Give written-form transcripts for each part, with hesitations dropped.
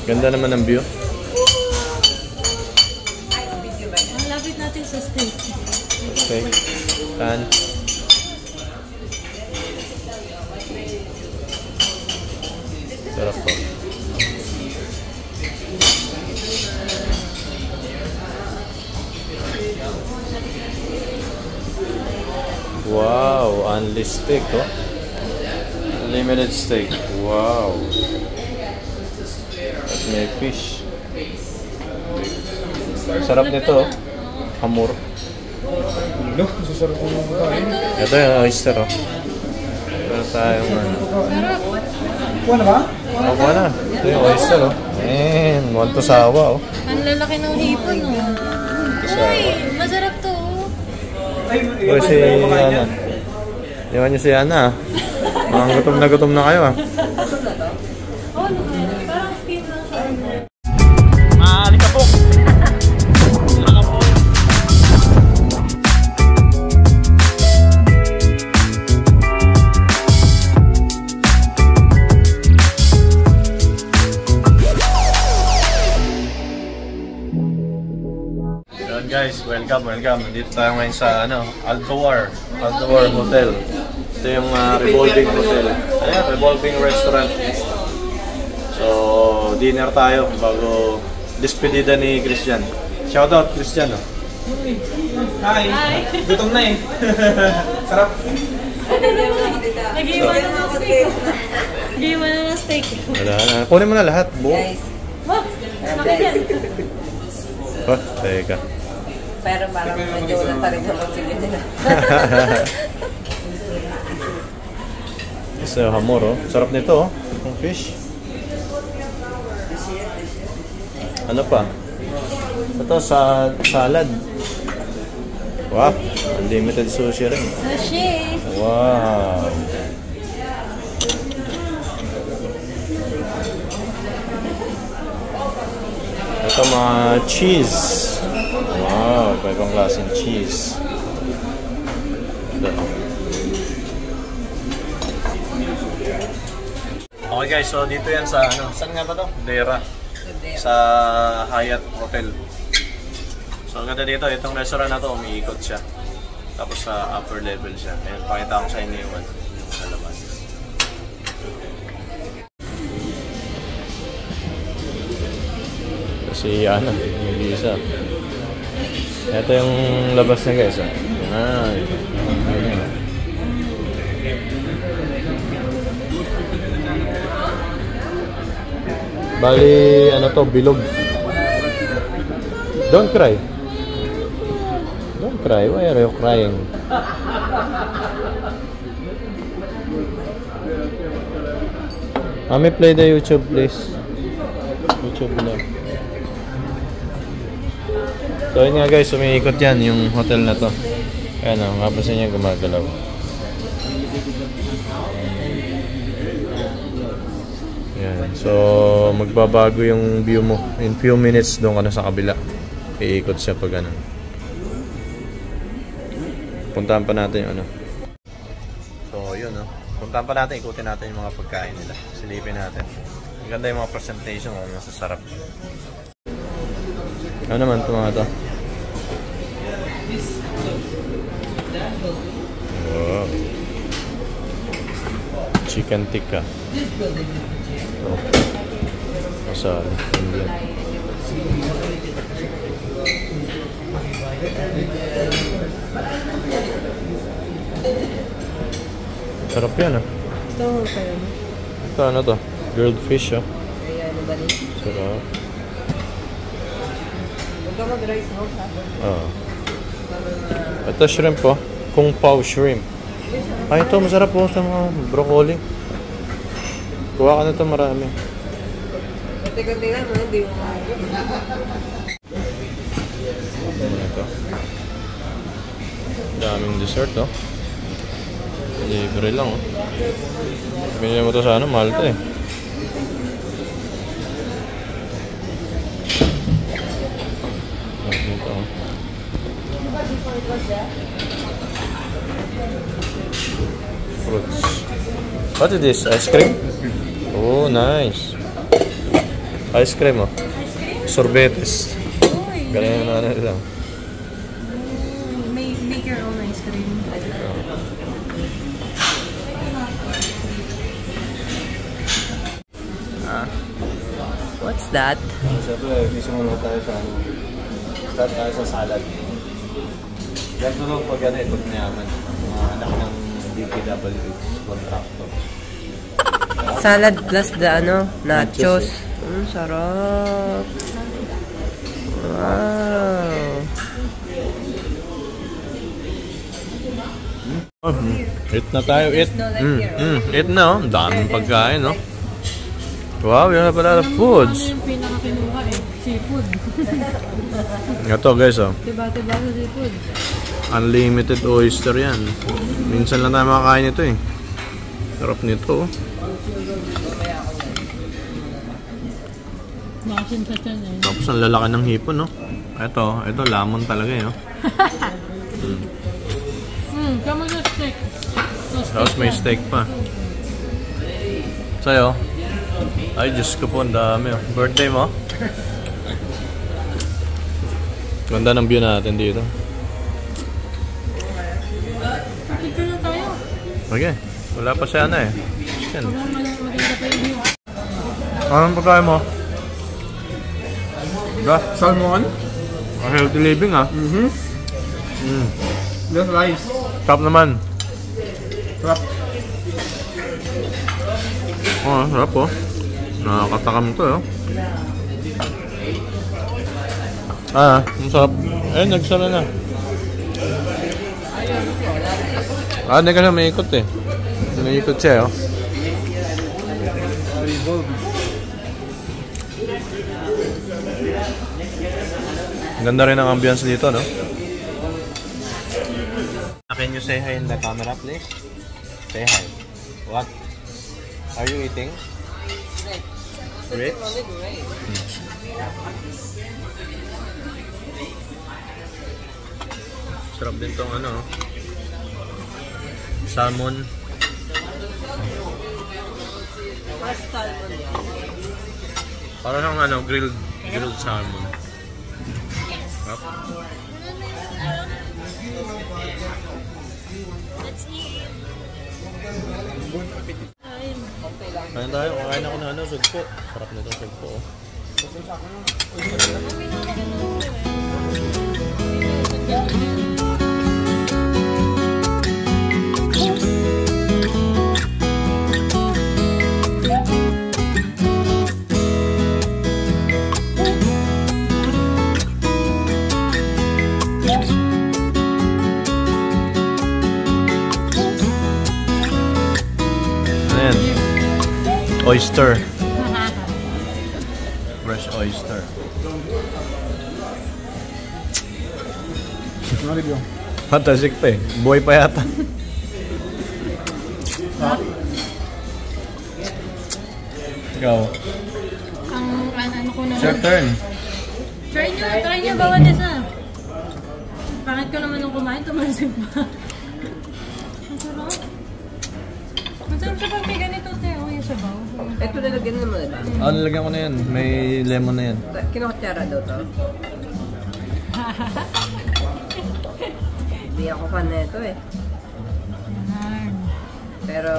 Ganda naman ng view. Ang lapit natin sa steak. Steak. Saan? Sarap po. Wow, only steak, oh. Limited steak. Wow. At may fish. Sarap nito, oh. Hamur. Look, susarap ko ng pagkain. Ito yung oyster, oh. Meron tayong ano. Kuha na ba? Kuha na. Ito yung oyster, oh. Ayan, want to sawa, oh. Ang lalaki ng hipon, oh. Uy, masarap to, oh. Uy, si Yana. Iwan niyo si Yana, ah. Mga gutom na kayo, ah. Oh, parang skin lang sa ano. Maaari ka po. Guys, welcome. Dito tayo ngayon sa Altoar Hotel. Ito yung revolving hotel. Ayan, revolving restaurant. So, dinner tayo bago despedida ni Christian. Shout out Christian, oh. Hi! Gutom na eh. Sarap. Nag-iwan na ng steak. Nag-iwan na ng steak. Wala na. Kunin mo na lahat, buo. Oh, bakit yan? Oh, teka. Pero parang medyo wala pa rin naman sila nila. So, hamor, oh. Sarap nito, oh. Yung fish. Ano pa? Ito, salad. Wow, unlimited sushi rin. Sushi. Wow. Ito mga cheese. Wow, ibang klaseng cheese. Ito. Okay guys, so dito yan sa saan nga ba to? Dera. Sa Hyatt Hotel. So ang ganda dito, itong restaurant na to, umiikot siya. Tapos sa upper level siya. Ayan, pakita ko sa inyo yung sa labas. Kasi yung isa. Ito yung labas niya guys. Ayan. Bali, bilog. Don't cry. Don't cry. Why are you crying? Mami, play the YouTube, please. YouTube na. So, yun nga guys, umiikot yan yung hotel na to. Ayan o, mapasin niya gumagalaw. Ayan. So, magbabago yung view mo. In few minutes, doon ka na sa kabila. Iikot siya pag ano. Puntahan pa natin yung So, yun o. Puntahan pa natin, ikutin natin yung mga pagkain nila. Silipin natin. Ang ganda yung mga presentation, masasarap. Ano naman ito mga ito? Wow. Chicken tikka. Oh. Masarap. Sarap yan, ah. Gusto mo pa yun? Ito, ano to? Grilled fish, oh. Kaya ano ba rin? Sarap. Huwag ka mag-rice mo, ha? Oo. Ito shrimp, oh. Kung pao shrimp. Ay, ito, masarap po. Ito mga broccoli. Kuha ka na ito, marami. Kunti-kunti lang, hindi mo Ito. Daming dessert, oh. Libre lang, oh. Binili mo ito sa mahal ito, eh. Ito, oh. Fruits. What is this? Ice cream? Oh, nice. Ice cream, oh. Sorbetes. Uy. Galing na nila. Make your own ice cream. What's that? Siyempre, sisimula tayo sa ano. Start tayo sa salad. Ganito lang pag ano eh, pag mayaman. Mga anak ng DPWH contractor. Salad plus the nachos. Sarap. Wow. Eat na tayo, eat. Eat na, oh. Daming pagkain, no? Wow, yun na pala na foods. Ano yung pinakakinuha eh? Seafood. Ito guys, oh. Diba-diba sa seafood. Unlimited oyster yan. Minsan lang tayo makakain ito eh. Sarap nito, oh. Masin sa tiyan eh. Tapos ang lalaki ng hipon, no? Ito lamon talaga eh, oh. Kamo na steak. Tapos may steak pa. Sa'yo? Ay, Diyos ko po, ang dami, oh. Birthday mo? Ganda ng view natin dito. Picture na tayo. Okay, wala pa siya na eh. Yan. Maganda pa yung view. Anong pagkain mo? Ba? Salmon. Healthy living, ah. Just rice. Top naman. Sarap. Oh, sarap, oh. Nakakatakam to, oh. Ang sarap. Eh, nagsara na. Hindi ka na may ikot eh. May ikot siya, oh. Ganda rin ang ambience dito, no? Can you say hi in the camera, please? Say hi. What? Are you eating? Grapes? Sarap din tong ano, salmon. Parang yung ano, grilled salmon. Sarap. Kain tayo, kakain ako ng ano, sugpo. Sarap nito sugpo, oh. Ayan. Oyster. Fresh oyster. Fantastic pa eh. Buhay pa yata. Ikaw. Ang ano ko naman. Your turn. Try nyo, bawat isa. Pangit ko naman nung kumain, tumansip pa. Ang sarap. Ang sarap siya pag may ganito, Teo, yung sabaw. Ito nalagyan naman, diba? Nalagyan ko na yan. May lemon na yan. Kinukutsara daw to. Hindi ako fan na ito eh. Yan. Pero,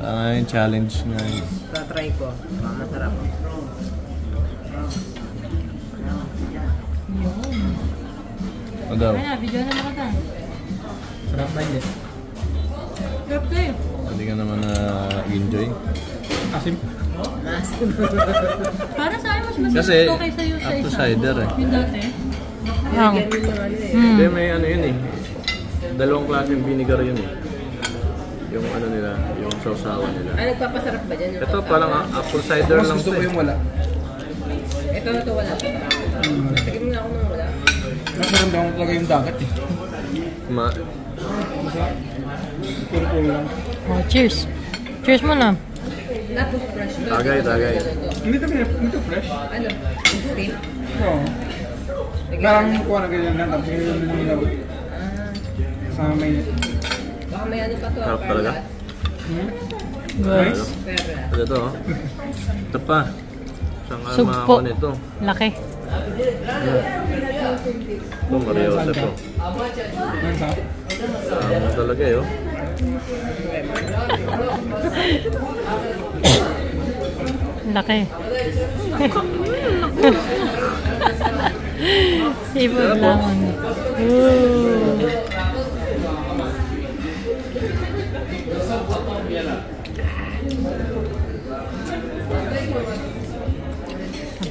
Yung challenge nga yun. try ko. Masarap. O daw. Kaya na, video na makata. Sarap na yun eh. Sarap to eh. Hindi ka naman na-enjoy. Asim. Para sa akin, mas masarap Kasi, to kaysa yung sa apple isa. cider eh. Yung dati. Yan yung mga ano eh. Hindi, may ano yun eh. Dalawang klaseng vinegar yun eh. Yung ano nila, yung sausawan nila. Ay, nagpapasarap ba dyan? Yung Ito sausawan? parang apple cider Mas lang gusto to ko eh. yung wala. Ito na to wala. Tigil mo na ako ng wala. Mas naramdaman ko talaga yung dagat eh. Puro-puro lang. Oh, cheers. Cheers mo na. Tapos fresh. Tagay. Hindi fresh. Ano? Steam? Oo. Parang kuha na ganyan lang. Tapos yung luminaw. Sa mainit. Baka may ano pa to. Sarap talaga. Nice. Ito to, oh. Ito pa. Saan nga Sugpo. makakuha nito? Laki. Ito, Maria Jose po. Ano sa? Ano talaga eh, oh. Laki. Seafood lang. Ooh.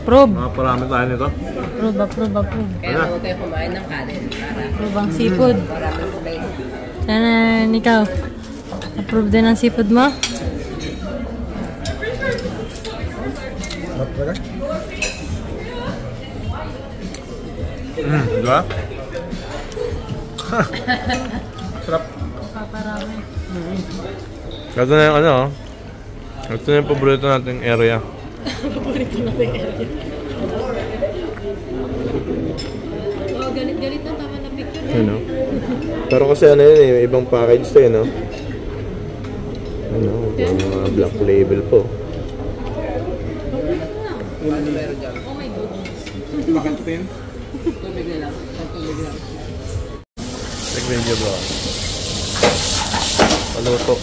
Approve. Parami tayo nito. Approve. Kaya bago tayo kumain ng kanin. Approve ang seafood. Para mag-play. Sana, ikaw. Approve din ang seafood mo? Sarap talaga. Diba? Sarap. Paparami. Ito na yung ano, oh. Ito na yung paborito nating area. Oh, galit-galit na. Tama na picture. Ano? Pero kasi ano yun eh, ibang package to eh, no? Ano, mga black label po. Ano meron dyan? Oh my goodness. Bakit ito yun? Tubig na lang. Tubig lang. Check video bro. Paluto.